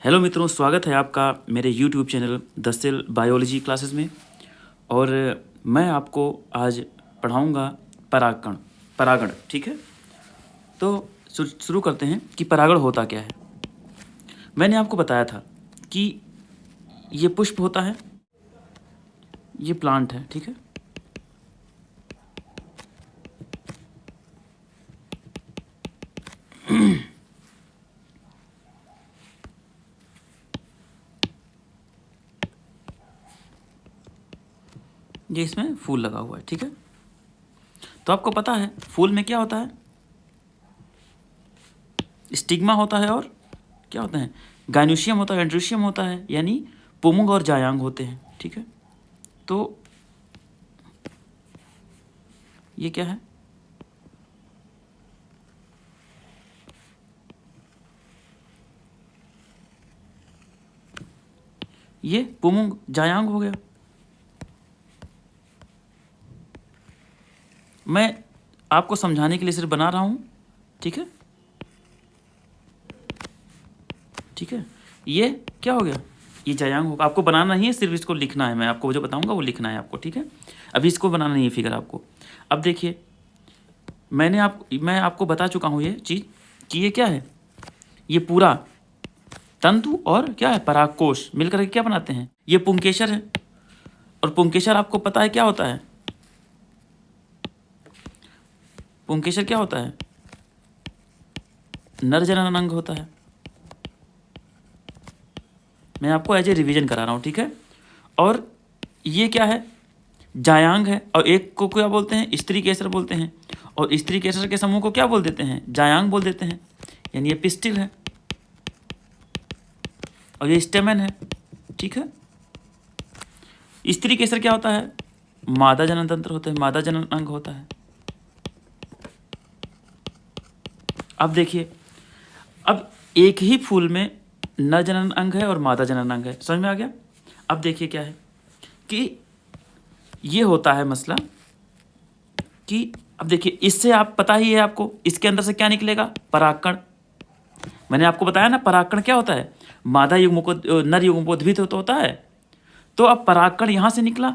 Hello मित्रों, स्वागत है आपका मेरे YouTube channel the cell biology classes में। और मैं आपको आज पढ़ाऊंगा परागण। ठीक है, तो शुरू करते हैं कि परागण होता क्या है। मैंने आपको बताया था कि ये पुष्प होता है, ये प्लांट है। ठीक है, ये इसमें फूल लगा हुआ है। ठीक है, तो आपको पता है फूल में क्या होता है, स्टिग्मा होता है और क्या होता है, गाइनोशियम होता है, एंड्रोशियम होता है, यानी पुमुंग और जायांग होते हैं। ठीक है, तो ये क्या है, ये पुमुंग जायांग हो गया। मैं आपको समझाने के लिए सिर्फ बना रहा हूँ। ठीक है, ठीक है, ये क्या हो गया, ये जायांग होगा। आपको बनाना नहीं है, सिर्फ इसको लिखना है। मैं आपको जो बताऊंगा वो लिखना है आपको। ठीक है, अभी इसको बनाना नहीं है फिगर आपको। अब देखिए, मैं आपको बता चुका हूँ ये चीज़ कि ये क्या है, ये पूरा तंतु और क्या है, परागकोश मिलकर के क्या बनाते हैं, ये पुंकेसर है। और पुंकेसर आपको पता है क्या होता है, पुंकेसर क्या होता है, नर जनन अंग होता है। मैं आपको एज ए रिवीजन करा रहा हूँ। ठीक है, और ये क्या है, जायांग है। और एक को क्या बोलते हैं, स्त्री केसर बोलते हैं। और स्त्री केसर के समूह को क्या बोल देते हैं, जायांग बोल देते हैं, यानी ये पिस्टिल है और ये स्टेमन है। ठीक है, स्त्री केसर क्या होता है, मादा जनन तंत्र होता है, मादा जनन अंग होता है। अब देखिए, अब एक ही फूल में नर जनन अंग है और मादा जनन अंग है, समझ में आ गया। अब देखिए क्या है कि ये होता है मसला कि अब देखिए, इससे आप पता ही है आपको, इसके अंदर से क्या निकलेगा, परागकण। मैंने आपको बताया ना, परागकण क्या होता है, मादा युग्म को नर युग्म को उद्भिद होता है। तो अब परागकण यहां से निकला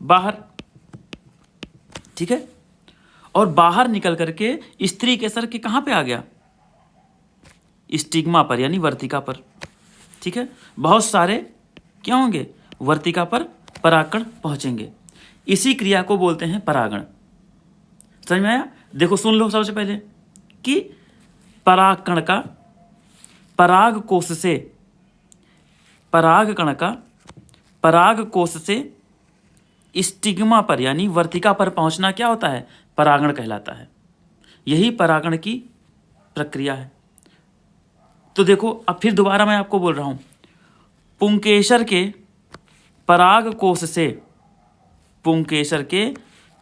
बाहर। ठीक है, और बाहर निकल करके स्त्री केसर के कहां पे आ गया, स्टिग्मा पर, यानी वर्तिका पर। ठीक है, बहुत सारे क्या होंगे, वर्तिका पर परागकण पहुंचेंगे। इसी क्रिया को बोलते हैं परागण। समझ में आया। देखो सुन लो सबसे पहले कि परागकण का पराग कोश से, परागकण का पराग कोश से स्टिग्मा पर यानी वर्तिका पर पहुंचना क्या होता है, परागण कहलाता है। यही परागण की प्रक्रिया है। तो देखो, अब फिर दोबारा मैं आपको बोल रहा हूं, पुंकेसर के पराग कोश से, पुंकेसर के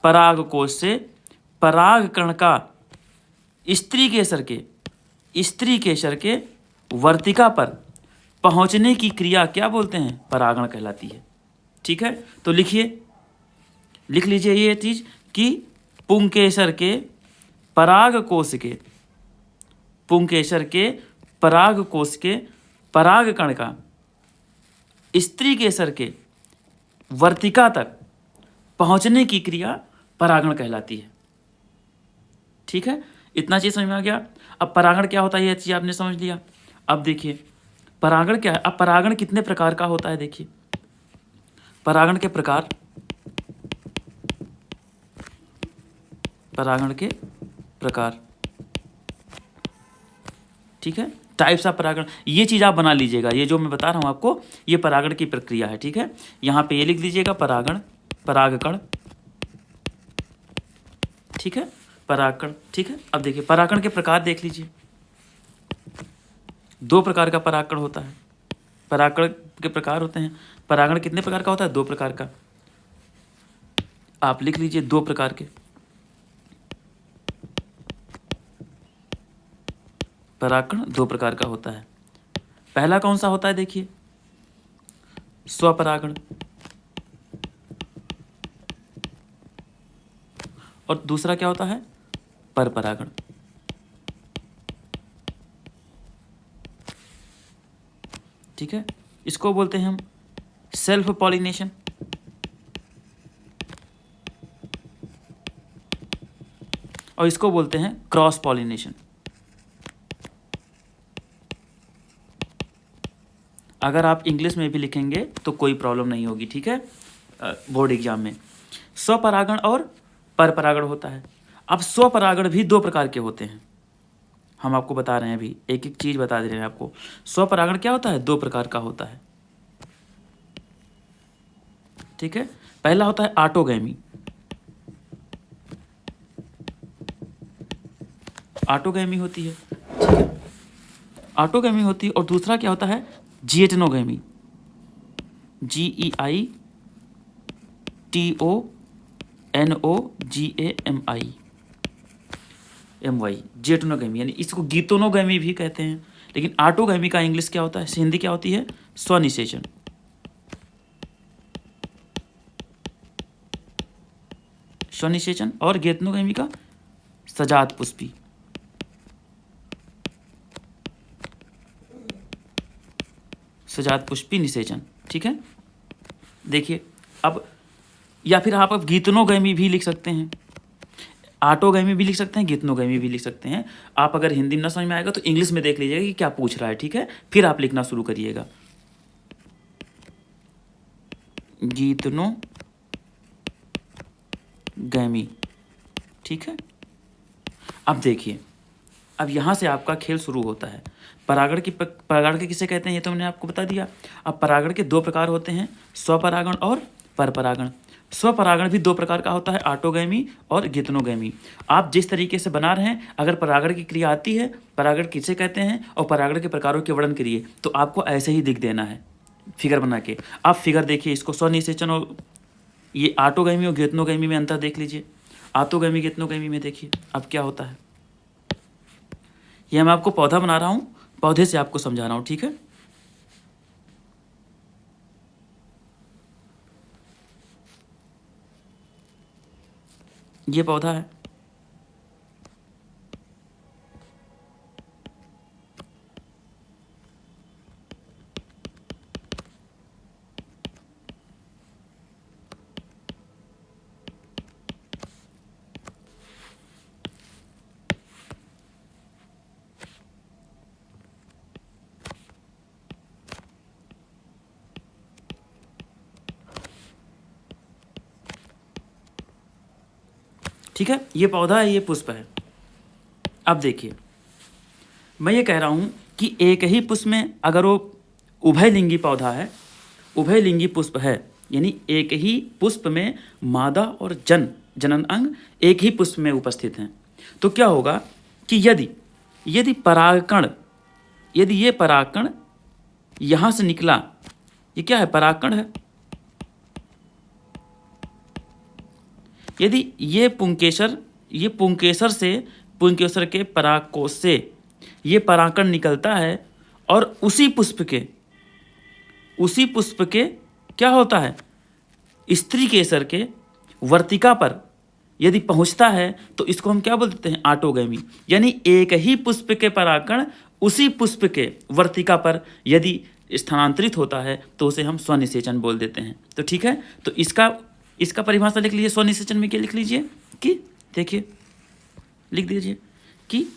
पराग कोश से परागकण का स्त्री केसर के वर्तिका पर पहुंचने की क्रिया क्या बोलते हैं, परागण कहलाती है। ठीक है, तो लिख लीजिए ये चीज कि पुंकेसर के पराग कोश के, पुंकेसर के पराग कोश के परागकण का स्त्री केसर के वर्तिका तक पहुंचने की क्रिया परागण कहलाती है। ठीक है, इतना चीज समझ में आ गया। अब परागण क्या होता है यह चीज आपने समझ लिया। अब देखिए परागण क्या है। अब परागण कितने प्रकार का होता है, देखिए परागण के प्रकार, परागण के प्रकार। ठीक है, टाइप्स ऑफ परागण, ये चीज आप बना लीजिएगा। ये जो मैं बता रहा हूं आपको, ये परागण की प्रक्रिया है। ठीक है, यहां पे ये लिख दीजिएगा, परागण, परागकण। ठीक है, परागकण। ठीक है, अब देखिए परागण के प्रकार देख लीजिए। दो प्रकार का परागकण होता है, परागकण के प्रकार होते हैं। परागण कितने प्रकार का होता है, दो प्रकार का। आप लिख लीजिए, दो प्रकार के परागकण दो प्रकार का होता है। पहला कौन सा होता है, देखिए स्वपरागण, और दूसरा क्या होता है, परपरागण। ठीक है, इसको बोलते हैं हम सेल्फ पॉलिनेशन। और इसको बोलते हैं क्रॉस पॉलिनेशन। अगर आप इंग्लिश में भी लिखेंगे तो कोई प्रॉब्लम नहीं होगी, ठीक है, बोर्ड एग्जाम में। स्वपरागण और परपरागण होता है। अब स्वपरागण भी दो प्रकार के होते हैं, हम आपको बता रहे हैं, अभी एक एक चीज बता दे रहे हैं आपको। स्वपरागण क्या होता है, दो प्रकार का होता है, ठीक है। पहला होता है ऑटोगैमी। ऑटोगैमी होती है, ठीक है, ऑटोगैमी होती है। और दूसरा क्या होता है, जिएटनोगैमी, GEITONOGAMI, जिएटनोगैमी, यानी इसको गीतोनोगैमी भी कहते हैं। लेकिन ऑटोगैमी का इंग्लिश क्या होता है, हिंदी क्या होती है, स्वनिषेचन। स्वनिषेचन। और गेतनोगैमी का सजात पुष्पी। सजात पुष्पी निषेचन, ठीक है। देखिए अब, या फिर आप अब गीतनोगैमी भी लिख सकते हैं, ऑटोगैमी भी लिख सकते हैं, गीतनोगैमी भी लिख सकते हैं। आप अगर हिंदी में ना समझ में आएगा तो इंग्लिश में देख लीजिएगा कि क्या पूछ रहा है, ठीक है, फिर आप लिखना शुरू करिएगा। गीतनोगैमी, ठीक है। अब देखिए, अब यहाँ से आपका खेल शुरू होता है। परागण के किसे कहते हैं ये तो मैंने आपको बता दिया। अब परागण के दो प्रकार होते हैं, स्वपरागण और परपरागण। स्वपरागण भी दो प्रकार का होता है, ऑटोगैमी और गीतनोगैमी। आप जिस तरीके से बना रहे हैं, अगर परागण की क्रिया आती है, परागण किसे कहते हैं और परागण के प्रकारों के वर्णन करिए, तो आपको ऐसे ही दिख देना है फिगर बना के। आप फिगर देखिए, इसको स्वनिषेचन और ये ऑटोगैमी और गीतनोगैमी में अंतर देख लीजिए। ऑटोगैमी गीतनोगैमी में देखिए अब क्या होता है। ये मैं आपको पौधा बना रहा हूँ, पौधे से आपको समझा रहा हूँ, ठीक है। ये पौधा है, ठीक है, ये पौधा है, ये पुष्प है। अब देखिए, मैं ये कह रहा हूँ कि एक ही पुष्प में अगर वो उभयलिंगी पौधा है, उभयलिंगी पुष्प है, यानी एक ही पुष्प में मादा और जनन अंग एक ही पुष्प में उपस्थित हैं, तो क्या होगा कि यदि परागकण, यदि ये परागकण यहाँ से निकला, ये क्या है, परागकण है। यदि ये पुंकेसर के परागकोश से ये परागकण निकलता है और उसी पुष्प के क्या होता है, स्त्री केसर के वर्तिका पर यदि पहुंचता है, तो इसको हम क्या बोलते हैं, ऑटोगैमी। यानी एक ही पुष्प के परागकण उसी पुष्प के वर्तिका पर यदि स्थानांतरित होता है तो उसे हम स्वनिषेचन बोल देते हैं। तो ठीक है, तो इसका परिभाषा लिख लीजिए। स्वनिषेचन में क्या लिख लीजिए कि, देखिए लिख दीजिए कि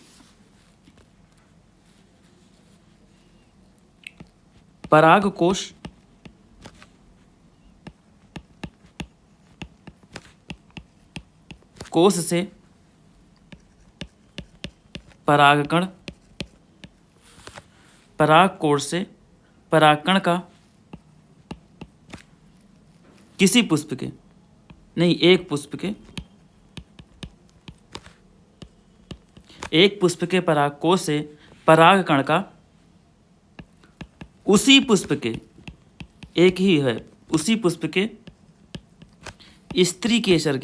परागकोश से परागकण, परागकोश से परागकण का किसी पुष्प के, नहीं एक पुष्प के परागकोश से परागकण का उसी पुष्प के, एक ही है, उसी पुष्प के स्त्री केसर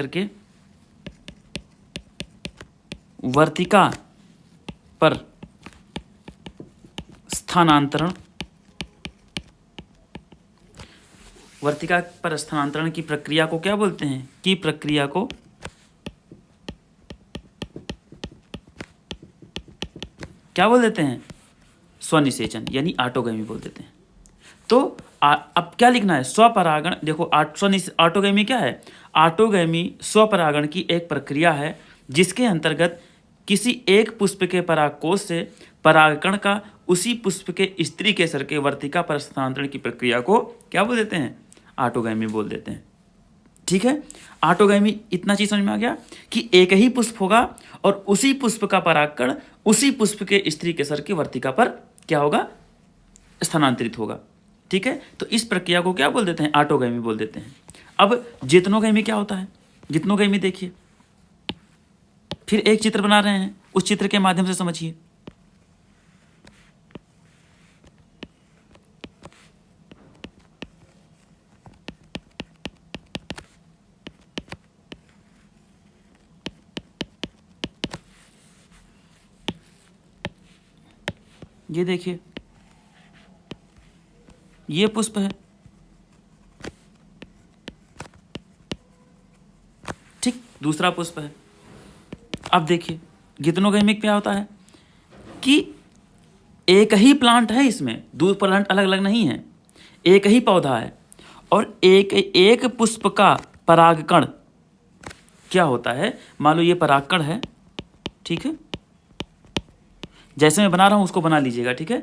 के वर्तिका पर स्थानांतरण, वर्तिका पर स्थानांतरण की प्रक्रिया को क्या बोलते हैं, की प्रक्रिया को क्या बोल देते हैं? स्वनिषेचन यानी ऑटोगैमी बोल देते हैं। तो अब क्या लिखना है? स्वपरागण। देखो ऑटोगैमी क्या है? ऑटोगैमी स्वपरागण की एक प्रक्रिया है जिसके अंतर्गत किसी एक पुष्प के परागकोश से परागकण का उसी पुष्प के स्त्री केसर के वर्तिका पर स्थानांतरण की प्रक्रिया को क्या बोल देते हैं? ऑटोगैमी बोल देते हैं। ठीक है, ऑटोगैमी इतना चीज समझ में आ गया कि एक ही पुष्प होगा और उसी पुष्प का परागकण उसी पुष्प के स्त्री केसर की वर्तिका पर क्या होगा? स्थानांतरित होगा। ठीक है, तो इस प्रक्रिया को क्या बोल देते हैं? ऑटोगैमी बोल देते हैं। अब जितनोगैमी क्या होता है? जितनोगैमी देखिए, फिर एक चित्र बना रहे हैं, उस चित्र के माध्यम से समझिए। ये देखिए, ये पुष्प है, ठीक, दूसरा पुष्प है। अब देखिए गितनोगैमी में क्या होता है कि एक ही प्लांट है, इसमें दो प्लांट अलग अलग नहीं है, एक ही पौधा है और एक पुष्प का परागकण क्या होता है? मान लो ये परागकण है, ठीक है, जैसे मैं बना रहा हूं उसको बना लीजिएगा। ठीक है,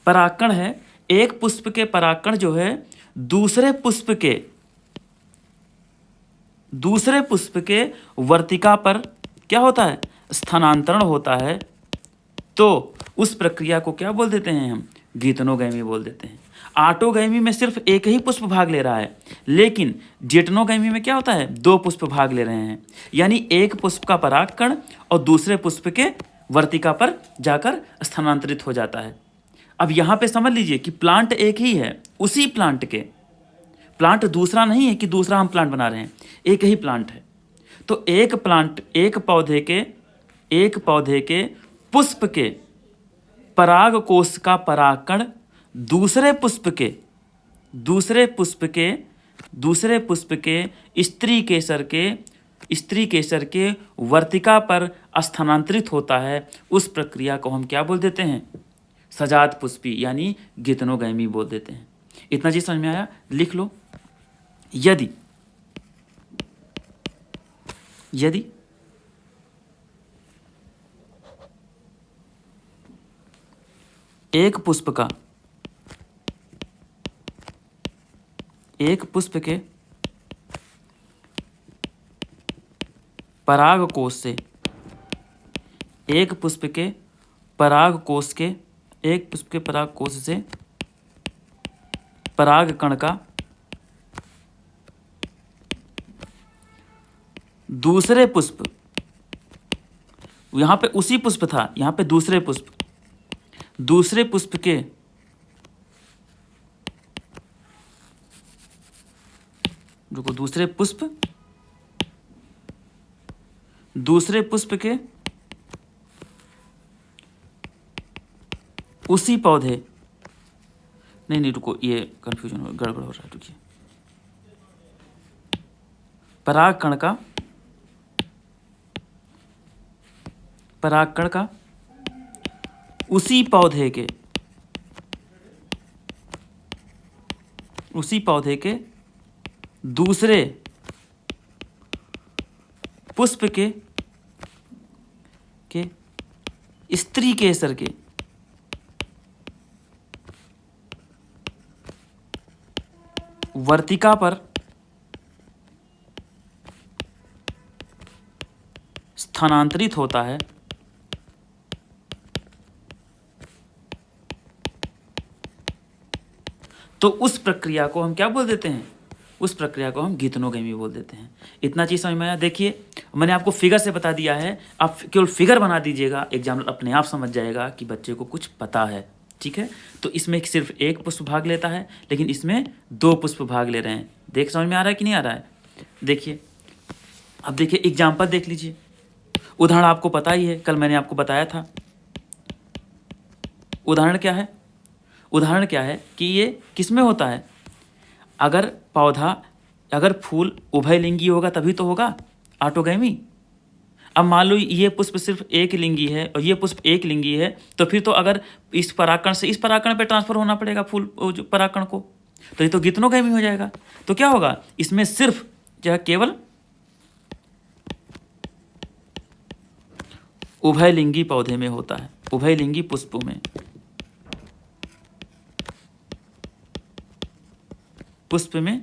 परागकण है, एक पुष्प के परागकण जो है दूसरे पुष्प के वर्तिका पर क्या होता है? स्थानांतरण होता है। तो उस प्रक्रिया को क्या बोल देते हैं हम? गीतनोगैमी बोल देते हैं। ऑटोगैमी में सिर्फ एक ही पुष्प भाग ले रहा है, लेकिन जिटनोगैमी में क्या होता है? दो पुष्प भाग ले रहे हैं, यानी एक पुष्प का परागकण और दूसरे पुष्प के वर्तिका पर जाकर स्थानांतरित हो जाता है। अब यहाँ पे समझ लीजिए कि प्लांट एक ही है, उसी प्लांट के, प्लांट दूसरा नहीं है कि दूसरा हम प्लांट बना रहे हैं, एक ही प्लांट है। तो एक पौधे के पुष्प के पराग कोश का परागकण दूसरे पुष्प के स्त्री केसर के वर्तिका पर स्थानांतरित होता है। उस प्रक्रिया को हम क्या बोल देते हैं? सजात पुष्पी यानी गितनोगैमी बोल देते हैं। इतना चीज समझ में आया? लिख लो। यदि एक पुष्प के परागकोश से एक पुष्प के परागकोश से परागकण का दूसरे पुष्प, यहां पे उसी पुष्प था, यहां पे दूसरे पुष्प के दूसरे पुष्प के उसी पौधे, नहीं रुको, ये कंफ्यूजन हो, गड़बड़ हो रहा है, रुकिए। परागकण का उसी पौधे के दूसरे पुष्प के स्त्री केसर के वर्तिका पर स्थानांतरित होता है। तो उस प्रक्रिया को हम क्या बोल देते हैं? उस प्रक्रिया को हम गीतनोगैमी बोल देते हैं। इतना चीज समझ में आया? देखिए मैंने आपको फिगर से बता दिया है, आप केवल फिगर बना दीजिएगा, एग्जामिनर अपने आप समझ जाएगा कि बच्चे को कुछ पता है। ठीक है, तो इसमें सिर्फ एक पुष्प भाग लेता है, लेकिन इसमें दो पुष्प भाग ले रहे हैं। देख समझ में आ रहा है कि नहीं आ रहा है? देखिए, अब देखिए एग्जाम्पल देख लीजिए। उदाहरण आपको पता ही है, कल मैंने आपको बताया था। उदाहरण क्या है कि ये किसमें होता है? अगर फूल उभयलिंगी होगा तभी तो होगा ऑटोगैमी। अब मान लो ये पुष्प सिर्फ एक लिंगी है और ये पुष्प एक लिंगी है, तो फिर तो अगर इस परागकण से इस परागकण पे ट्रांसफर होना पड़ेगा फूल जो परागकण को, तो ये तो गीतनोगामी हो जाएगा। तो क्या होगा, इसमें सिर्फ जो है केवल उभयलिंगी पौधे में होता है, उभयलिंगी पुष्पों में, पुष्प में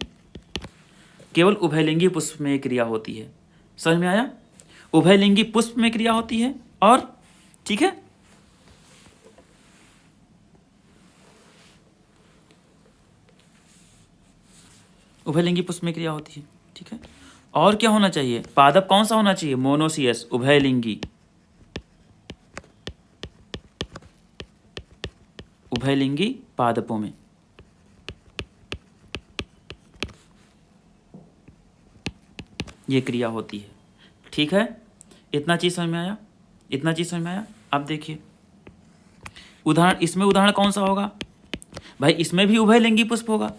केवल उभयलिंगी पुष्प में क्रिया होती है। समझ में आया? उभयलिंगी पुष्प में क्रिया होती है और ठीक है, उभयलिंगी पुष्प में क्रिया होती है। ठीक है, और क्या होना चाहिए, पादप कौन सा होना चाहिए, मोनोसियस, उभयलिंगी, उभयलिंगी पादपों में। ये क्रिया होती है। ठीक है, इतना चीज समझ में आया, इतना चीज समझ में आया। अब देखिए उदाहरण, इसमें उदाहरण कौन सा होगा भाई, इसमें भी उभयलिंगी पुष्प होगा।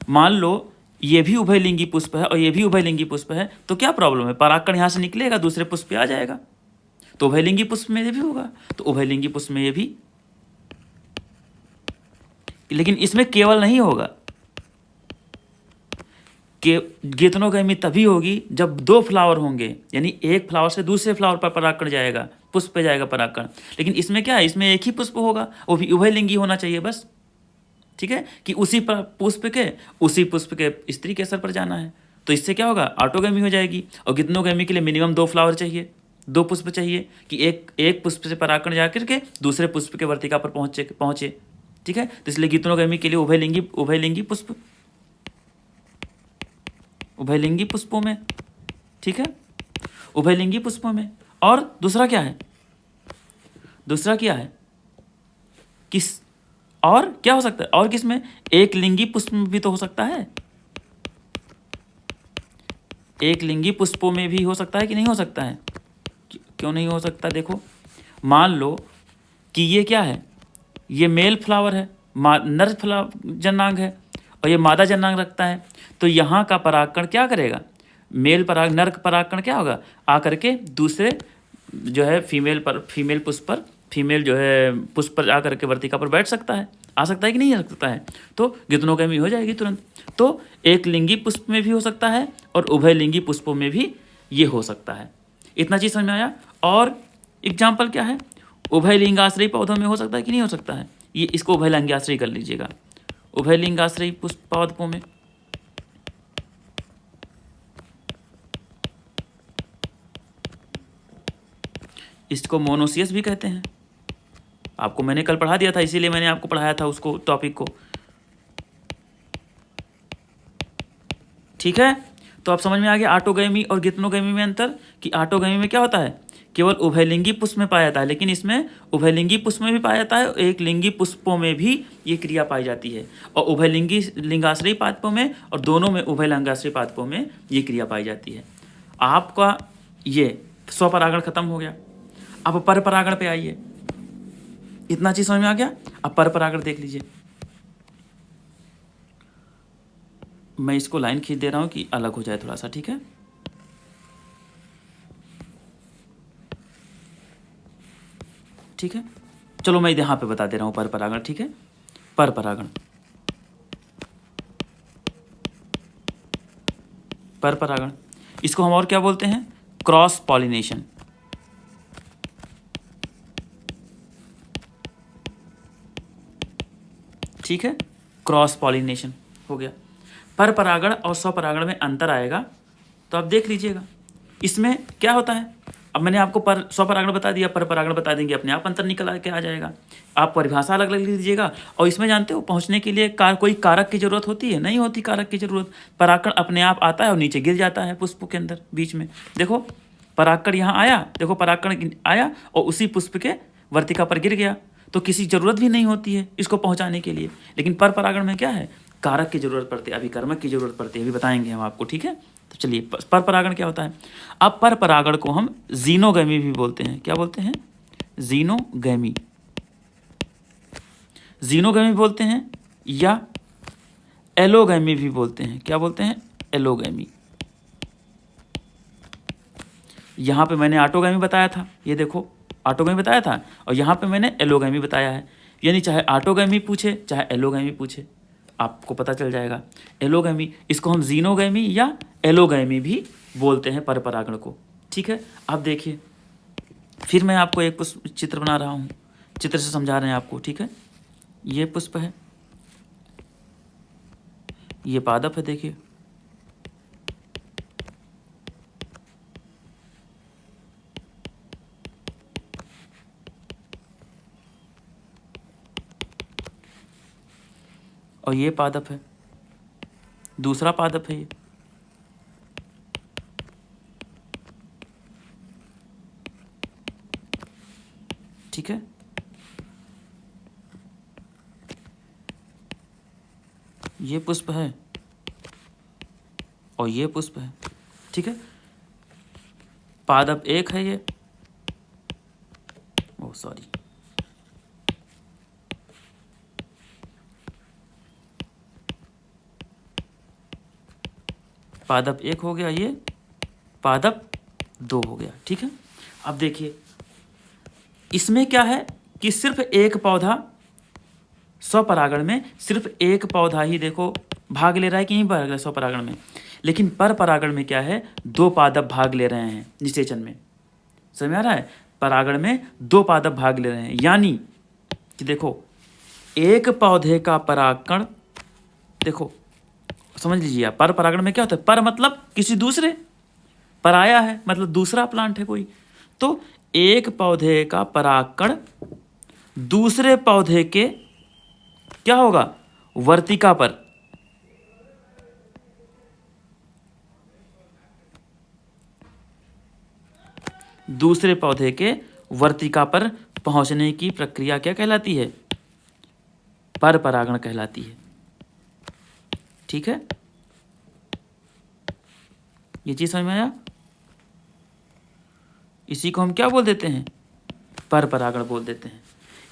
मान लो ये भी उभयलिंगी पुष्प है और ये भी उभयलिंगी पुष्प है, तो क्या प्रॉब्लम है, परागकण यहाँ से निकलेगा दूसरे पुष्प पे आ जाएगा, तो उभयलिंगी पुष्प में ये भी होगा, तो उभयलिंगी पुष्प में ये भी, लेकिन इसमें केवल नहीं होगा। कि गीतनोगामी तभी होगी जब दो फ्लावर होंगे, यानी एक फ्लावर से दूसरे फ्लावर पर परागकण जाएगा, पुष्प पे जाएगा परागकण। लेकिन इसमें क्या है, इसमें एक ही पुष्प होगा, वो भी उभयलिंगी होना चाहिए बस। ठीक है, कि उसी पुष्प के स्त्री केसर पर जाना है, तो इससे क्या होगा, ऑटोगैमी हो जाएगी। और गीतनोगामी के लिए मिनिमम 2 फ्लावर चाहिए, 2 पुष्प चाहिए, कि एक पुष्प से परागकण जा करके दूसरे पुष्प के वर्तिका पर पहुंचे। ठीक है, तो इसलिए गीतनोगामी के लिए उभयलिंगी पुष्प, उभयलिंगी पुष्पों में। ठीक है, उभयलिंगी पुष्पों में। और दूसरा क्या है, दूसरा क्या है, किस और क्या हो सकता है, और किस में, एक लिंगी पुष्प में भी तो हो सकता है, एक लिंगी पुष्पों में भी हो सकता है कि नहीं हो सकता है, क्यों नहीं हो सकता। देखो मान लो कि ये क्या है, ये मेल फ्लावर है, नर जनांग है और ये मादा जनांग रखता है, तो यहाँ का परागकण क्या करेगा, नर परागकण क्या होगा, आकर के दूसरे जो है फीमेल पुष्प पर, फीमेल जो है पुष्प पर आकर के वर्तिका पर बैठ सकता है, आ सकता है कि नहीं आ सकता है, तो गीतनोगामी हो जाएगी तुरंत। तो एक लिंगी पुष्प में भी हो सकता है और उभयलिंगी पुष्पों में भी ये हो सकता है। इतना चीज़ समझ में आया। और एग्जाम्पल क्या है, उभयलिंगाश्रयी पौधों में हो सकता है कि नहीं हो सकता है, ये इसको उभयलिंगाश्रयी कर लीजिएगा, उभयलिंगाश्रयी पुष्प पादपों में। इसको मोनोसियस भी कहते हैं, आपको मैंने कल पढ़ा दिया था, इसीलिए मैंने आपको पढ़ाया था उसको, टॉपिक को। ठीक है, तो आप समझ में आ गया ऑटोगैमी और गीतनोगामी में अंतर, कि ऑटोगैमी में क्या होता है, केवल उभयलिंगी पुष्प में पाया जाता है, लेकिन इसमें उभयलिंगी पुष्प में भी पाया जाता है, एक लिंगी पुष्पों में भी ये क्रिया पाई जाती है, और उभयलिंगी लिंगाश्रयी पादपों में और दोनों में उभयलिंगाश्रयी पादपों में ये क्रिया पाई जाती है। आपका ये स्वपरागण खत्म हो गया, अब पर परागण पे आइए। इतना चीज समझ में आ गया, अब पर परागण देख लीजिए। मैं इसको लाइन खींच दे रहा हूं कि अलग हो जाए थोड़ा सा। ठीक है, ठीक है, चलो मैं यहाँ पे बता दे रहा हूं पर परागण। ठीक है, पर परागण, पर परागण, इसको हम और क्या बोलते हैं, क्रॉस पॉलिनेशन। ठीक है, क्रॉस पॉलिनेशन हो गया। पर परागण और स्वपरागण में अंतर आएगा, तो आप देख लीजिएगा इसमें क्या होता है। अब मैंने आपको स्वपरागण बता दिया, पर परागण बता देंगे, अपने आप अंतर निकल के आ जाएगा। आप परिभाषा अलग अलग लिख लीजिएगा। और इसमें जानते हो पहुंचने के लिए कोई कारक की जरूरत होती है, नहीं होती कारक की जरूरत, परागकण अपने आप आता है और नीचे गिर जाता है पुष्प के अंदर बीच में। देखो परागकण यहाँ आया, देखो परागकण आया और उसी पुष्प के वर्तिका पर गिर गया, तो किसी जरूरत भी नहीं होती है इसको पहुंचाने के लिए। लेकिन पर परागण में क्या है, कारक की जरूरत पड़ती है, अभिकर्मक की जरूरत पड़ती है, अभी बताएंगे हम आपको। ठीक है, तो चलिए पर परागण क्या होता है। अब पर परागण को हम जीनोगैमी भी बोलते हैं। क्या बोलते हैं, जीनोगैमी, जीनोगैमी बोलते हैं, या एलोगैमी भी बोलते हैं। क्या बोलते हैं, एलोगैमी। यहाँ पे मैंने ऑटोगैमी बताया था, ये देखो ऑटोगैमी बताया था, और यहाँ पे मैंने एलोगैमी बताया है। यानी चाहे ऑटोगैमी पूछे चाहे एलोगैमी पूछे, आपको पता चल जाएगा। एलोगैमी, इसको हम जीनोगैमी या एलोगैमी भी बोलते हैं पर परागण को। ठीक है, अब देखिए फिर मैं आपको एक पुष्प चित्र बना रहा हूँ, चित्र से समझा रहे हैं आपको। ठीक है, ये पुष्प है, ये पादप है, देखिए और ये पादप है, दूसरा पादप है ये। ठीक है, ये पुष्प है और ये पुष्प है। ठीक है, पादप एक है ये, ओह सॉरी, पादप एक हो गया, ये पादप दो हो गया। ठीक है, अब देखिए इसमें क्या है कि सिर्फ एक पौधा स्वपरागण में, सिर्फ एक पौधा ही देखो भाग ले रहा है कि नहीं भाग रहा है स्वपरागण में, लेकिन पर परागण में क्या है, दो पादप भाग ले रहे हैं निषेचन में। समझ में आ रहा है, परागण में दो पादप भाग ले रहे हैं, यानी कि देखो एक पौधे का परागण, देखो समझ लीजिए आप, पर परागण में क्या होता है, पर मतलब किसी दूसरे, पर आया है मतलब दूसरा प्लांट है कोई, तो एक पौधे का परागण दूसरे पौधे के क्या होगा, वर्तिका पर, दूसरे पौधे के वर्तिका पर पहुंचने की प्रक्रिया क्या कहलाती है, पर परागण कहलाती है। ठीक है, ये चीज समझ में आया, इसी को हम क्या बोल देते हैं, पर परागण बोल देते हैं।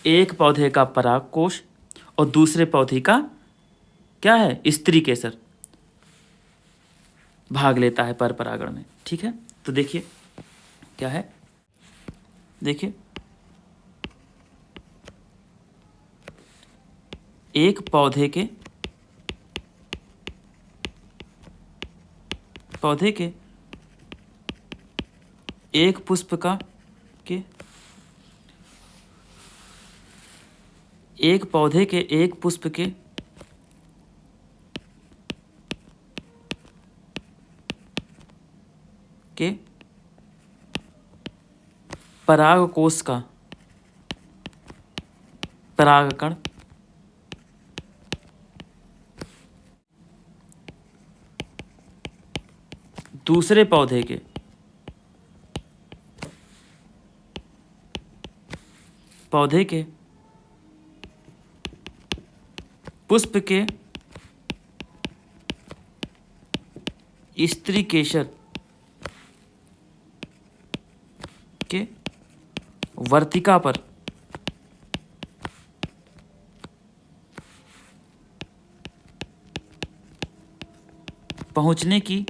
एक पौधे का पराग कोश और दूसरे पौधे का क्या है, स्त्री केसर भाग लेता है पर परागण में। ठीक है, तो देखिए क्या है, देखिए एक पौधे के एक पुष्प का के एक पौधे के एक पुष्प के परागकोश का परागकण दूसरे पौधे के पुष्प के स्त्री केसर के वर्तिका पर पहुंचने की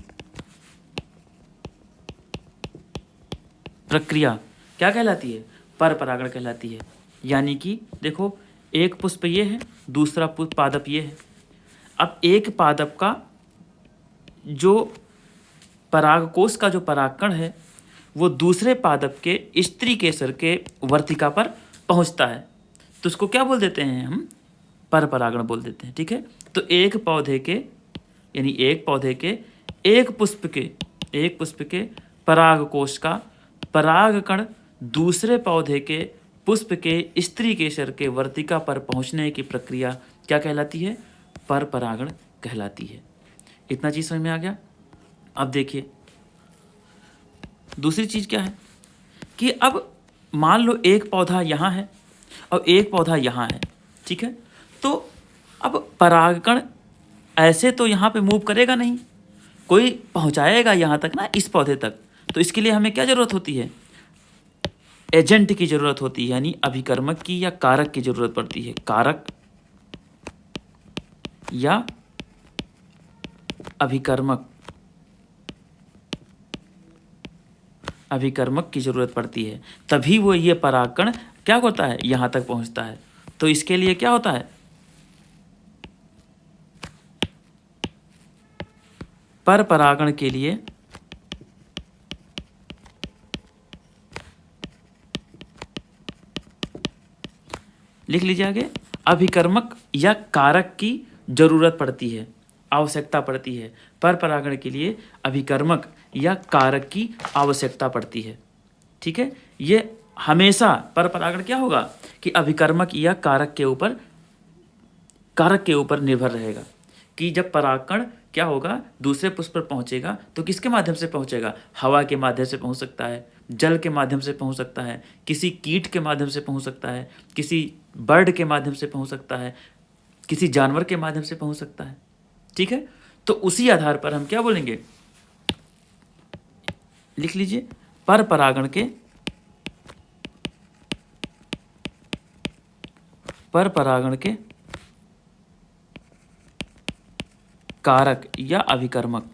प्रक्रिया क्या कहलाती है, पर परागण कहलाती है। यानी कि देखो एक पुष्प ये है, दूसरा पुष्प पादप ये है। अब एक पादप का जो परागकोश का जो परागकण है वो दूसरे पादप के स्त्री केसर के वर्तिका पर पहुंचता है, तो उसको क्या बोल देते हैं हम, पर परागण बोल देते हैं। ठीक है, तो एक पौधे के यानी एक पौधे के एक पुष्प के परागकोश का परागकण दूसरे पौधे के पुष्प के स्त्री केसर के वर्तिका पर पहुंचने की प्रक्रिया क्या कहलाती है, पर परागण कहलाती है। इतना चीज समझ में आ गया। अब देखिए दूसरी चीज क्या है कि अब मान लो एक पौधा यहाँ है और एक पौधा यहाँ है। ठीक है, तो अब परागकण ऐसे तो यहाँ पे मूव करेगा नहीं, कोई पहुँचाएगा यहाँ तक ना, इस पौधे तक, तो इसके लिए हमें क्या ज़रूरत होती है, एजेंट की ज़रूरत होती है, यानी अभिकर्मक की या कारक की ज़रूरत पड़ती है, कारक या अभिकर्मक। अभिकर्मक की जरूरत पड़ती है, तभी वो ये परागकण क्या होता है, यहाँ तक पहुँचता है। तो इसके लिए क्या होता है, पर परागण के लिए लिख लीजिए आगे, अभिकर्मक या कारक की जरूरत पड़ती है, आवश्यकता पड़ती है। पर परागण के लिए अभिकर्मक या कारक की आवश्यकता पड़ती है। ठीक है, ये हमेशा पर परागण क्या होगा कि अभिकर्मक या कारक के ऊपर निर्भर रहेगा कि जब परागकण क्या होगा, दूसरे पुष्प पर पहुंचेगा तो किसके माध्यम से पहुंचेगा, हवा के माध्यम से पहुंच सकता है, जल के माध्यम से पहुंच सकता है, किसी कीट के माध्यम से पहुंच सकता है, किसी बर्ड के माध्यम से पहुंच सकता है, किसी जानवर के माध्यम से पहुंच सकता है। ठीक है, तो उसी आधार पर हम क्या बोलेंगे, लिख लीजिए, पर परागण के कारक या अभिकर्मक।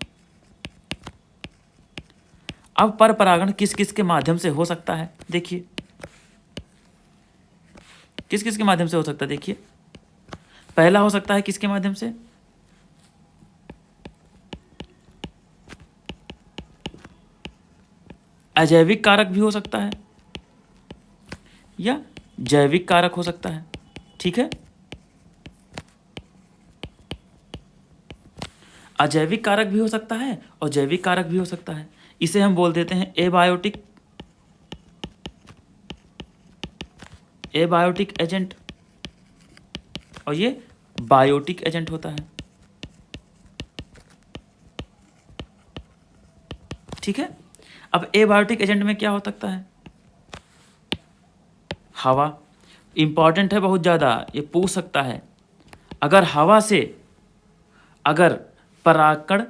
अब पर परागण किस किस के माध्यम से हो सकता है, देखिए किस किस के माध्यम से हो सकता है। देखिए, पहला हो सकता है किसके माध्यम से, अजैविक कारक भी हो सकता है या जैविक कारक हो सकता है। ठीक है, अजैविक कारक भी हो सकता है और जैविक कारक भी हो सकता है। इसे हम बोल देते हैं एबायोटिक एजेंट, और ये बायोटिक एजेंट होता है। ठीक है, अब एबायोटिक एजेंट में क्या हो सकता है, हवा। इंपॉर्टेंट है बहुत ज़्यादा, ये पूछ सकता है। अगर हवा से अगर परागकण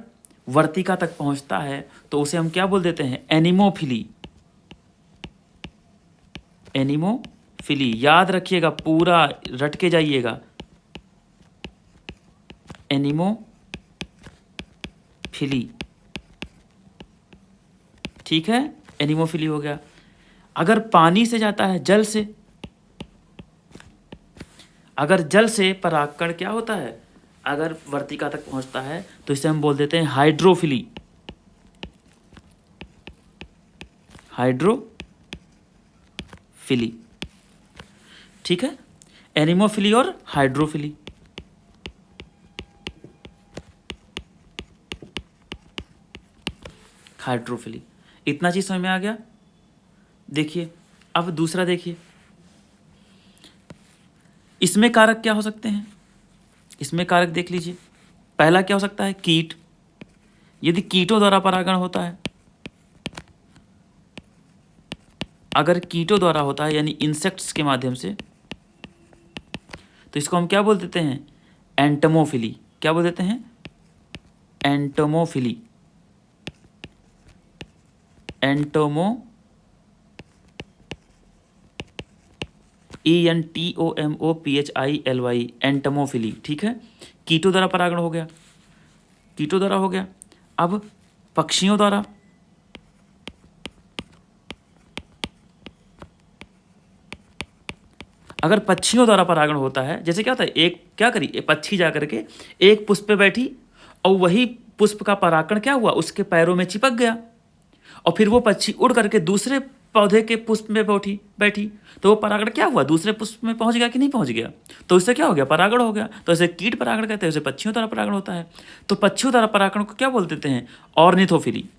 वर्तिका तक पहुंचता है तो उसे हम क्या बोल देते हैं, एनिमोफिली। याद रखिएगा, पूरा रट के जाइएगा, एनिमोफिली। ठीक है, एनिमोफिली हो गया। अगर पानी से जाता है, जल से, अगर जल से परागकण क्या होता है, अगर वर्तिका तक पहुंचता है तो इसे हम बोल देते हैं हाइड्रोफिली। ठीक है, एनिमोफिली और हाइड्रोफिली। इतना चीज समझ में आ गया। देखिए, अब दूसरा देखिए, इसमें कारक क्या हो सकते हैं, इसमें कारक देख लीजिए। पहला क्या हो सकता है, कीट। यदि कीटों द्वारा परागण होता है, अगर कीटों द्वारा होता है यानी इंसेक्ट्स के माध्यम से, तो इसको हम क्या बोल देते हैं, एंटमोफिली। क्या बोल देते हैं, एंटोमोफिली। एंटोमोफिली। ठीक है, कीटों द्वारा परागण हो गया, अब पक्षियों द्वारा, अगर पक्षियों द्वारा परागण होता है, जैसे क्या होता है, एक क्या करी, एक पक्षी जा करके एक पुष्प पे बैठी और वही पुष्प का परागण क्या हुआ, उसके पैरों में चिपक गया, और फिर वो पक्षी उड़ करके दूसरे पौधे के पुष्प में बैठी, तो वो परागण क्या हुआ, दूसरे पुष्प में पहुंच गया कि नहीं पहुंच गया, तो इससे क्या हो गया, परागण हो गया। तो इसे कीट परागण कहते हैं, उसे पक्षियों द्वारा परागण होता है। तो पक्षियों द्वारा परागण को क्या बोल देते हैं, ऑर्निथोफिली।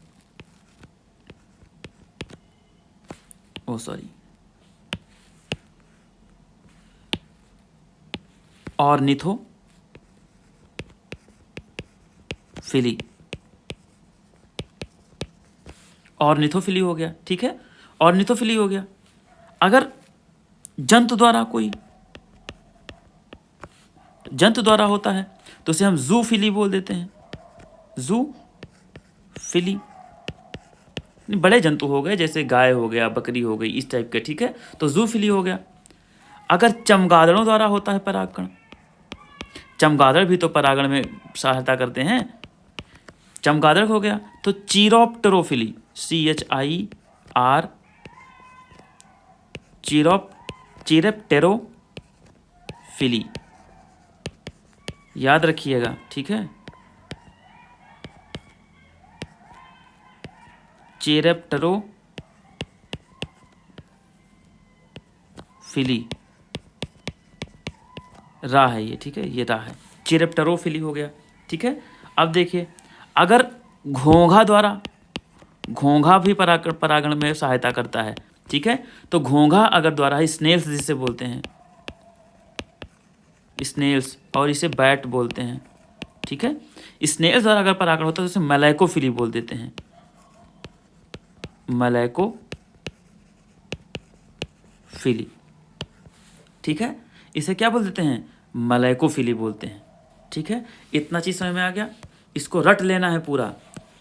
ऑर्निथोफिली हो गया। ठीक है, ऑर्निथोफिली हो गया। अगर जंतु द्वारा होता है तो उसे हम जूफिली बोल देते हैं, जूफिली। बड़े जंतु हो गए, जैसे गाय हो गया, बकरी हो गई, इस टाइप के। ठीक है, तो जूफिली हो गया। अगर चमगादड़ों द्वारा होता है परागण, चमगादड़ भी तो परागण में सहायता करते हैं, चमगादड़ हो गया, तो चीरोप्टेरोफिली, CHIROPTEROPHILY। आर चिरेप्टेरोफिली, याद रखिएगा, ठीक है। चिरेप्टेरोफिली रा है ये, ठीक है, ये रा है, चिरेप्टेरोफिली हो गया, ठीक है। अब देखिए, अगर घोंघा द्वारा, घोंघा भी परागण में सहायता करता है, ठीक है। तो घोंघा अगर द्वारा, स्नेल्स जिसे बोलते हैं, स्नेल्स, और इसे बैट बोलते हैं, ठीक है। स्नेल्स द्वारा अगर परागण होता है तो उसे मलैकोफिली बोल देते हैं, मलैकोफिली, ठीक है। इसे क्या बोल देते हैं? मलैकोफिली बोलते हैं, ठीक है। इतना चीज़ समझ में आ गया, इसको रट लेना है पूरा।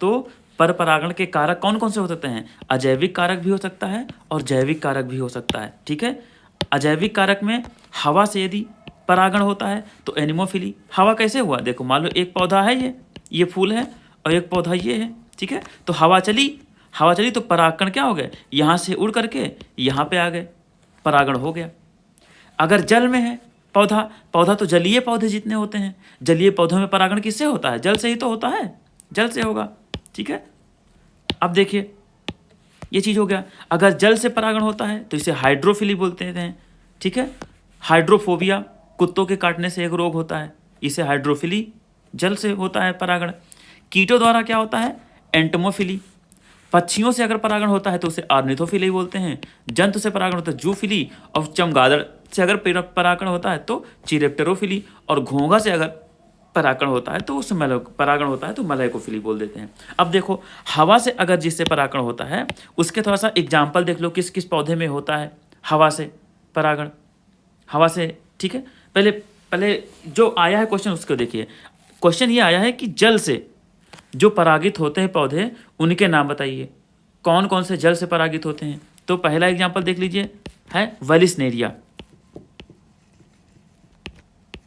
तो पर परागण के कारक कौन कौन से हो सकते हैं? अजैविक कारक भी हो सकता है और जैविक कारक भी हो सकता है, ठीक है। अजैविक कारक में हवा से यदि परागण होता है तो एनिमोफिली। हवा कैसे हुआ? देखो, मान लो एक पौधा है, ये फूल है, और एक पौधा ये है, ठीक है। तो हवा चली तो परागण क्या हो गए? यहाँ से उड़ करके यहाँ पे आ गए, परागण हो गया। अगर जल में है पौधा तो जलीय पौधे जितने होते हैं, जलीय पौधों में परागण किससे होता है? जल से ही तो होता है, जल से होगा, ठीक है। अब देखिए, ये चीज़ हो गया। अगर जल से परागण होता है तो इसे हाइड्रोफिली बोलते हैं, ठीक है। हाइड्रोफोबिया, कुत्तों के काटने से एक रोग होता है, इसे हाइड्रोफिली, जल से होता है परागण। कीटों द्वारा क्या होता है? एंटमोफिली। पक्षियों से अगर परागण होता है तो उसे ऑर्निथोफिली बोलते हैं। जंतु से परागण होता है जूफिली, और चमगादड़ से अगर परागण होता है तो चिरेप्टेरोफिली, और घोंघा से अगर परागण होता है तो उसे परागण होता है तो मलैकोफिली बोल देते हैं। अब देखो, हवा से अगर जिससे परागण होता है उसके थोड़ा सा एग्जाम्पल देख लो, किस किस पौधे में होता है हवा से परागण, हवा से, ठीक है। पहले जो आया है क्वेश्चन उसको देखिए। क्वेश्चन ये आया है कि जल से जो परागित होते हैं पौधे, उनके नाम बताइए, कौन कौन से जल से परागित होते हैं। तो पहला एग्जाम्पल देख लीजिए, है वेलिस्नेरिया।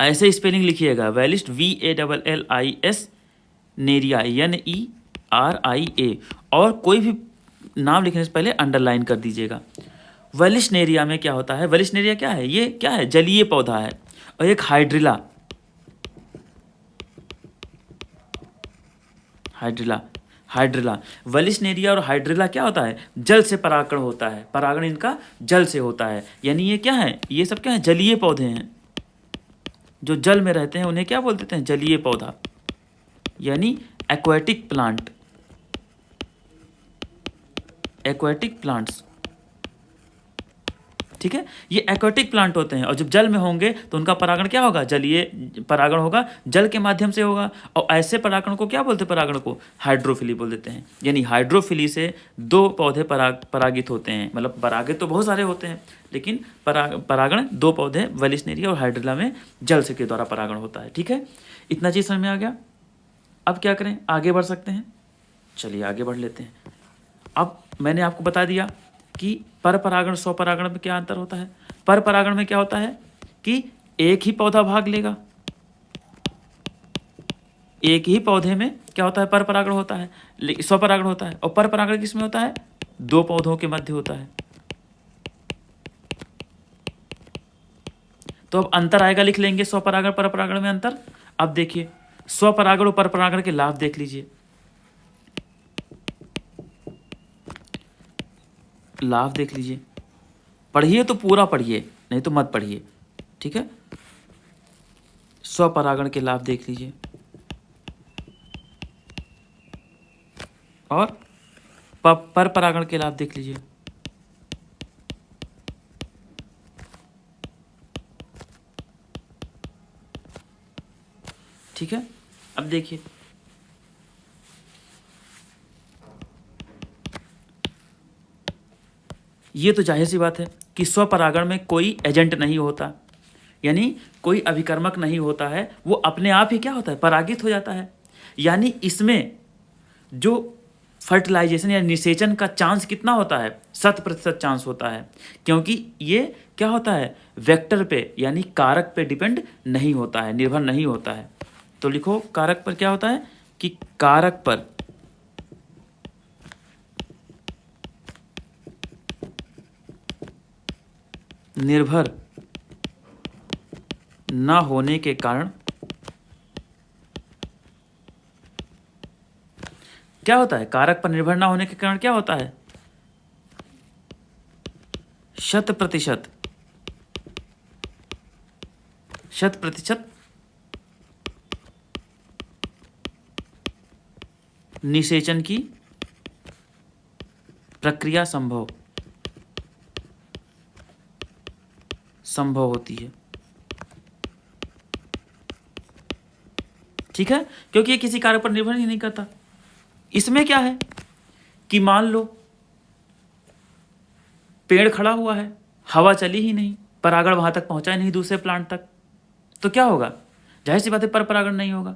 ऐसे स्पेलिंग लिखिएगा, वेलिस्ट, VALLIS, नेरिया, NERIA, और कोई भी नाम लिखने से पहले अंडरलाइन कर दीजिएगा। वेलिस्नेरिया में क्या होता है? वेलिस्नेरिया क्या है? ये क्या है? जलीय पौधा है। और एक हाइड्रिला, वेलिस्नेरिया और हाइड्रिला क्या होता है? जल से परागण होता है, परागण इनका जल से होता है। यानी ये क्या है? ये सब क्या है? जलीय पौधे हैं, जो जल में रहते हैं उन्हें क्या बोल देते हैं? जलीय पौधा, यानी एक्वेटिक प्लांट, एक्वेटिक प्लांट्स, ठीक है। ये एक्वेटिक प्लांट होते हैं, और जब जल में होंगे तो उनका परागण क्या होगा? जलीय परागण होगा, जल के माध्यम से होगा। और ऐसे परागण को क्या बोलते हैं? परागण को हाइड्रोफिली बोल देते हैं। यानी हाइड्रोफिली से दो पौधे परागित होते हैं, मतलब परागित तो बहुत सारे होते हैं, लेकिन परागण दो पौधे वेलिस्नेरिया और हाइड्रिला में जल से के द्वारा परागण होता है, ठीक है। इतना चीज़ समझ में आ गया। अब क्या करें? आगे बढ़ सकते हैं, चलिए आगे बढ़ लेते हैं। अब मैंने आपको बता दिया कि पर परागण स्वपरागण में क्या अंतर होता है। पर परागण में क्या होता है कि एक ही पौधा भाग लेगा, एक ही पौधे में क्या होता है? पर परागण होता है, स्वपरागण होता है। और पर परागण किस में होता है? दो पौधों के मध्य होता है। तो अब अंतर आएगा, लिख लेंगे स्वपरागण पर परागण में अंतर। अब देखिए, स्वपरागण और पर परागण के लाभ देख लीजिए। लाभ देख लीजिए, पढ़िए तो पूरा पढ़िए, नहीं तो मत पढ़िए, ठीक है। स्वपरागण के लाभ देख लीजिए, और पर परागण के लाभ देख लीजिए। ठीक है। अब देखिए, ये तो जाहिर सी बात है कि स्वपरागण में कोई एजेंट नहीं होता, यानी कोई अभिकर्मक नहीं होता है, वो अपने आप ही क्या होता है? परागित हो जाता है। यानी इसमें जो फर्टिलाइजेशन या निषेचन का चांस कितना होता है? 100% चांस होता है, क्योंकि ये क्या होता है? वेक्टर पे यानी कारक पे डिपेंड नहीं होता है, निर्भर नहीं होता है। तो लिखो, कारक पर क्या होता है कि कारक पर निर्भर न होने के कारण क्या होता है? कारक पर निर्भर न होने के कारण क्या होता है? 100% निषेचन की प्रक्रिया संभव होती है। ठीक है, क्योंकि ये किसी कारक पर निर्भर ही नहीं करता। इसमें क्या है कि मान लो पेड़ खड़ा हुआ है, हवा चली ही नहीं, परागण वहां तक पहुंचा ही नहीं दूसरे प्लांट तक, तो क्या होगा? जाहिर सी बात है पर परागण नहीं होगा।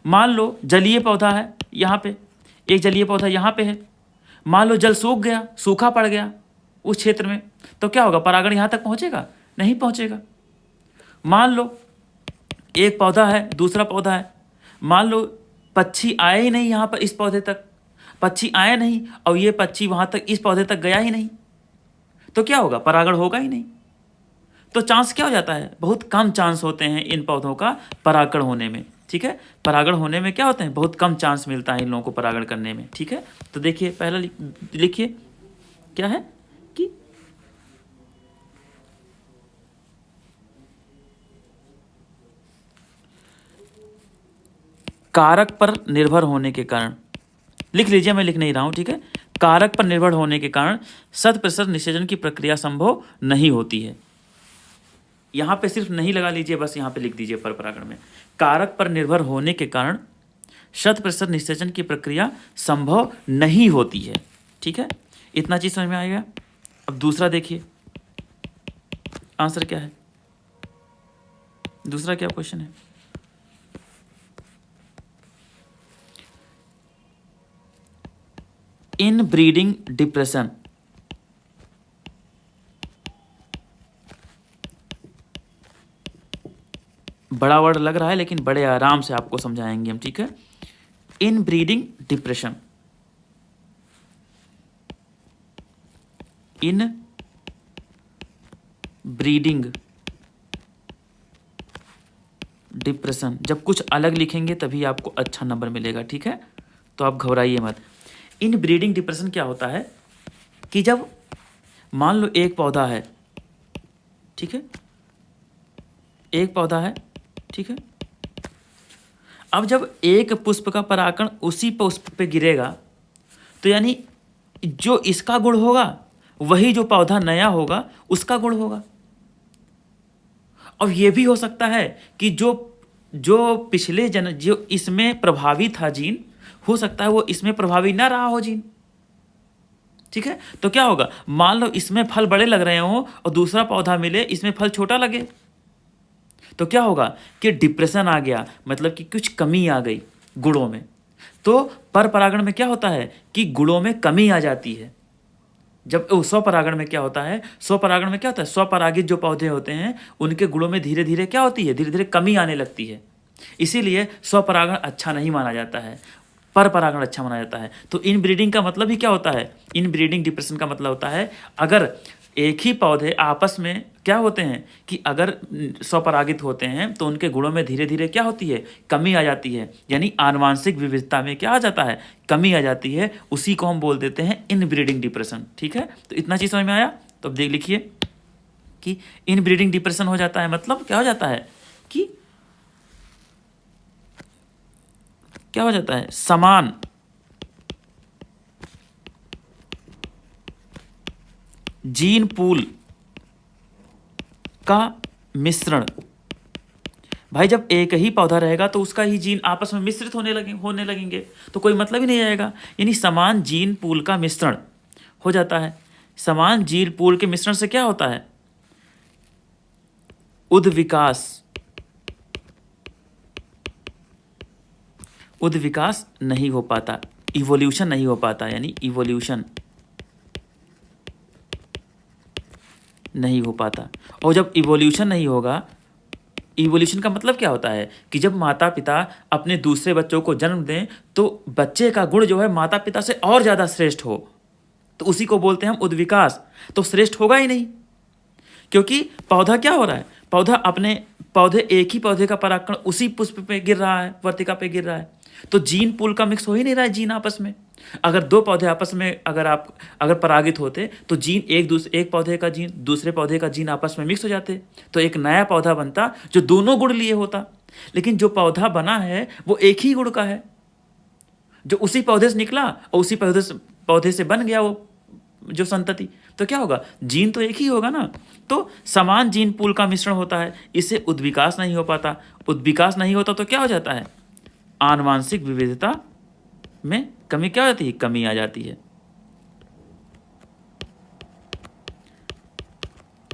मान लो जलीय पौधा है, यहाँ पे एक जलीय पौधा यहाँ पे है, मान लो जल सूख गया, सूखा पड़ गया उस क्षेत्र में, तो क्या होगा? परागण यहाँ तक पहुँचेगा? नहीं पहुँचेगा। मान लो एक पौधा है, दूसरा पौधा है, मान लो पक्षी आए ही नहीं यहाँ पर इस पौधे तक, पक्षी आए नहीं और ये पक्षी वहाँ तक इस पौधे तक गया ही नहीं, तो क्या होगा? परागण होगा ही नहीं। तो चांस क्या हो जाता है? बहुत कम चांस होते हैं इन पौधों का परागण होने में। ठीक है, परागण होने में क्या होते हैं? बहुत कम चांस मिलता है इन लोगों को परागण करने में। ठीक है, तो देखिए पहला लिखिए क्या है कि कारक पर निर्भर होने के कारण, लिख लीजिए, मैं लिख नहीं रहा हूं। ठीक है, कारक पर निर्भर होने के कारण 100% निषेचन की प्रक्रिया संभव नहीं होती है। यहां पे सिर्फ नहीं लगा लीजिए, बस यहां पे लिख दीजिए पर परागण में, कारक पर निर्भर होने के कारण 100% निषेचन की प्रक्रिया संभव नहीं होती है। ठीक है, इतना चीज समझ में आएगा। अब दूसरा देखिए, आंसर क्या है? दूसरा क्या क्वेश्चन है? इन ब्रीडिंग डिप्रेशन, बड़ा वर्ड लग रहा है लेकिन बड़े आराम से आपको समझाएंगे हम। ठीक है, इन ब्रीडिंग डिप्रेशन, इन ब्रीडिंग डिप्रेशन, जब कुछ अलग लिखेंगे तभी आपको अच्छा नंबर मिलेगा। ठीक है, तो आप घबराइए मत। इन ब्रीडिंग डिप्रेशन क्या होता है कि जब मान लो एक पौधा है, ठीक है, एक पौधा है, ठीक है, अब जब एक पुष्प का परागण उसी पुष्प पे गिरेगा तो यानी जो इसका गुण होगा वही जो पौधा नया होगा उसका गुण होगा। और यह भी हो सकता है कि जो पिछले जो इसमें प्रभावी था जीन, हो सकता है वो इसमें प्रभावी ना रहा हो जीन। ठीक है, तो क्या होगा? मान लो इसमें फल बड़े लग रहे हो और दूसरा पौधा मिले इसमें फल छोटा लगे, तो क्या होगा कि डिप्रेशन आ गया, मतलब कि कुछ कमी आ गई गुणों में। तो पर परागण में क्या होता है कि गुणों में कमी आ जाती है। जब स्वपरागण में क्या होता है? स्वपरागण में क्या होता है? स्वपरागित जो पौधे होते हैं उनके गुणों में धीरे धीरे क्या होती है? धीरे धीरे कमी आने लगती है। इसीलिए स्वपरागण अच्छा नहीं माना जाता है, पर परागण अच्छा माना जाता है। तो इन ब्रीडिंग का मतलब ही क्या होता है? इन ब्रीडिंग डिप्रेशन का मतलब होता है अगर एक ही पौधे आपस में क्या होते हैं कि अगर स्वपरागित होते हैं तो उनके गुणों में धीरे धीरे क्या होती है? कमी आ जाती है, यानी आनुवांशिक विविधता में क्या आ जाता है? कमी आ जाती है। उसी को हम बोल देते हैं इन ब्रीडिंग डिप्रेशन। ठीक है, तो इतना चीज़ समझ में आया? तो अब देख लिखिए कि इन ब्रीडिंग डिप्रेशन हो जाता है, मतलब क्या हो जाता है कि क्या हो जाता है? समान जीन पूल का मिश्रण। भाई जब एक ही पौधा रहेगा तो उसका ही जीन आपस में मिश्रित होने लगेंगे तो कोई मतलब ही नहीं आएगा। यानी समान जीन पूल का मिश्रण हो जाता है। समान जीन पूल के मिश्रण से क्या होता है? उद्विकास नहीं हो पाता, इवोल्यूशन नहीं हो पाता, यानी इवोल्यूशन नहीं हो पाता। और जब इवोल्यूशन नहीं होगा, इवोल्यूशन का मतलब क्या होता है कि जब माता पिता अपने दूसरे बच्चों को जन्म दें तो बच्चे का गुण जो है माता पिता से और ज़्यादा श्रेष्ठ हो, तो उसी को बोलते हैं हम उद्विकास। तो श्रेष्ठ होगा ही नहीं, क्योंकि पौधा क्या हो रहा है, पौधे एक ही पौधे का परागकण उसी पुष्प पे गिर रहा है, वर्तिका पे गिर रहा है, तो जीन पूल का मिक्स हो ही नहीं रहा है जीन आपस में। अगर दो पौधे आपस में अगर परागित होते तो जीन एक पौधे का जीन दूसरे पौधे का जीन आपस में मिक्स हो जाते, तो एक नया पौधा बनता जो दोनों गुण लिए होता। लेकिन जो पौधा बना है वो एक ही गुण का है, जो उसी पौधे से निकला और उसी पौधे से बन गया वो जो संतति, तो क्या होगा, जीन तो एक ही होगा ना। तो समान जीन पूल का मिश्रण होता है, इससे उद्विकास नहीं हो पाता। उद्विकास नहीं होता तो क्या हो जाता है, आनुवांशिक विविधता में कमी क्या हो जाती है, कमी आ जाती है।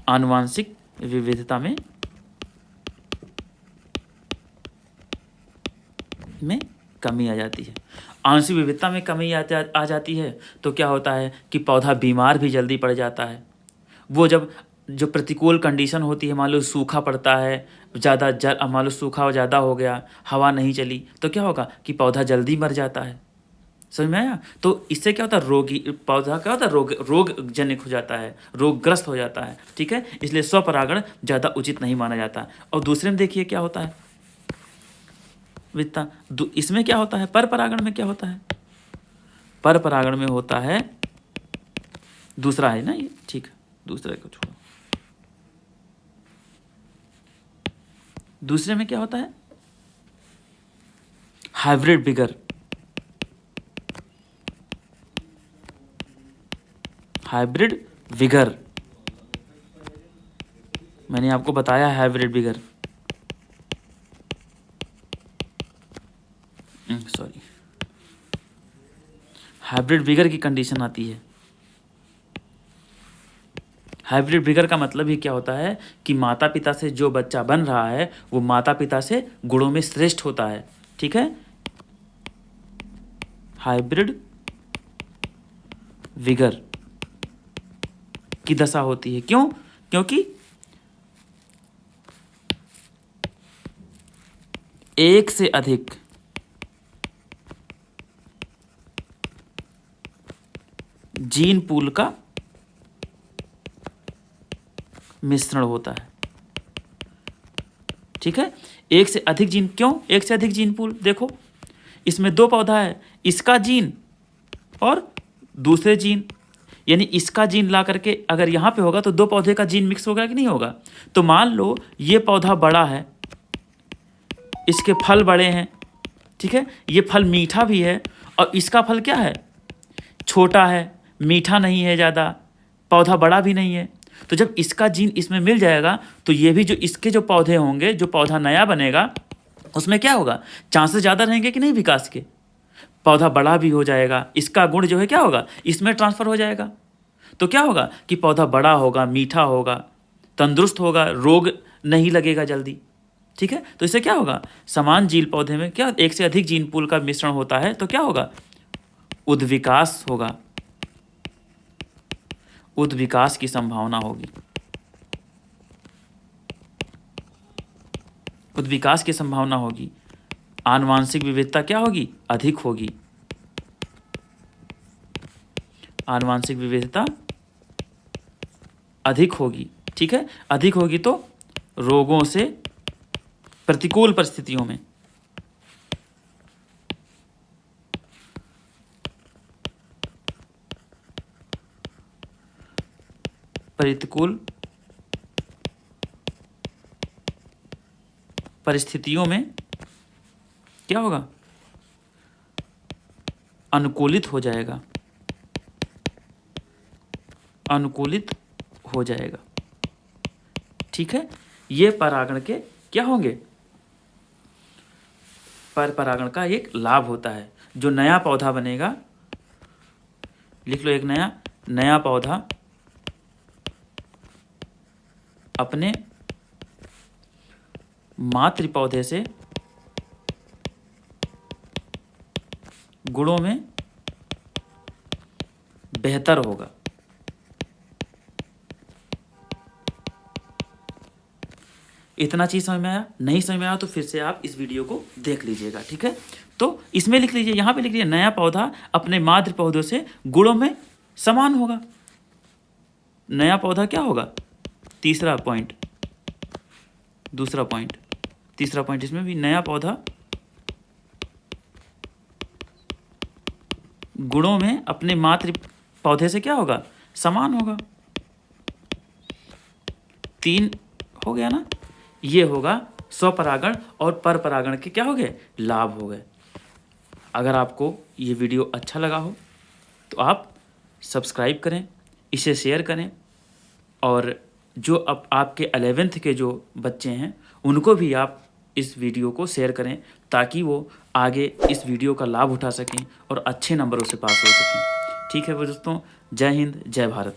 आनुवांशिक विविधता में कमी आ जाती है। आंशिक विविधता में कमी आ जाती है तो क्या होता है कि पौधा बीमार भी जल्दी पड़ जाता है। वो जो प्रतिकूल कंडीशन होती है, मान लो सूखा पड़ता है, मान लो सूखा ज़्यादा हो गया, हवा नहीं चली, तो क्या होगा कि पौधा जल्दी मर जाता है। समझ में आया? तो इससे क्या होता है, पौधा क्या होता है, रोग जनित हो जाता है, रोगग्रस्त हो जाता है। ठीक है, इसलिए स्वपरागण ज़्यादा उचित नहीं माना जाता। और दूसरे में देखिए क्या होता है वित्ता, इसमें क्या होता है, पर परागण में क्या होता है, पर परागण में होता है, दूसरा है ना ये, ठीक है, दूसरे को छोड़ो। दूसरे में क्या होता है, हाइब्रिड विगर। हाइब्रिड विगर मैंने आपको बताया, hybrid vigour, sorry, hybrid vigour की कंडीशन आती है। हाइब्रिड विगर का मतलब ही क्या होता है कि माता पिता से जो बच्चा बन रहा है वो माता पिता से गुणों में श्रेष्ठ होता है। ठीक है, हाइब्रिड विगर की दशा होती है। क्यों? क्योंकि एक से अधिक जीन पूल का मिश्रण होता है। ठीक है, एक से अधिक जीन, क्यों एक से अधिक जीन पूल, देखो इसमें दो पौधा है, इसका जीन और दूसरे जीन, यानी इसका जीन ला करके अगर यहाँ पे होगा तो दो पौधे का जीन मिक्स होगा कि नहीं होगा। तो मान लो ये पौधा बड़ा है, इसके फल बड़े हैं, ठीक है, ये फल मीठा भी है, और इसका फल क्या है, छोटा है, मीठा नहीं है ज़्यादा, पौधा बड़ा भी नहीं है। तो जब इसका जीन इसमें मिल जाएगा तो ये भी जो इसके जो पौधे होंगे, जो पौधा नया बनेगा उसमें क्या होगा, चांसेस ज़्यादा रहेंगे कि नहीं विकास के, पौधा बड़ा भी हो जाएगा, इसका गुण जो है क्या होगा, इसमें ट्रांसफ़र हो जाएगा। तो क्या होगा कि पौधा बड़ा होगा, मीठा होगा, तंदुरुस्त होगा, रोग नहीं लगेगा जल्दी। ठीक है, तो इससे क्या होगा, समान जीन पौधे में क्या एक से अधिक जीन पूल का मिश्रण होता है तो क्या होगा, उद्विकास होगा, उद्विकास की संभावना होगी, उद्विकास की संभावना होगी। आनुवांशिक विविधता क्या होगी, अधिक होगी, आनुवांशिक विविधता अधिक होगी। ठीक है, अधिक होगी तो रोगों से, प्रतिकूल परिस्थितियों में, प्रतिकूल परिस्थितियों में क्या होगा, अनुकूलित हो जाएगा, अनुकूलित हो जाएगा। ठीक है, ये परागण के क्या होंगे, पर परागण का एक लाभ होता है। जो नया पौधा बनेगा, लिख लो, एक नया पौधा अपने मातृ पौधे से गुणों में बेहतर होगा। इतना चीज समझ में आया? नहीं समझ में आया तो फिर से आप इस वीडियो को देख लीजिएगा। ठीक है, तो इसमें लिख लीजिए, यहाँ पे लिख लीजिए, नया पौधा अपने मातृ पौधों से गुणों में समान होगा। नया पौधा क्या होगा, तीसरा पॉइंट, दूसरा पॉइंट, तीसरा पॉइंट इसमें भी नया पौधा गुणों में अपने मातृ पौधे से क्या होगा, समान होगा। 3 हो गया ना, ये होगा स्वपरागण और परपरागण के क्या हो गए, लाभ हो गए। अगर आपको ये वीडियो अच्छा लगा हो तो आप सब्सक्राइब करें, इसे शेयर करें, और जो अब आपके 11th के जो बच्चे हैं उनको भी आप इस वीडियो को शेयर करें, ताकि वो आगे इस वीडियो का लाभ उठा सकें और अच्छे नंबरों से पास हो सकें। ठीक है दोस्तों, जय हिंद, जय भारत।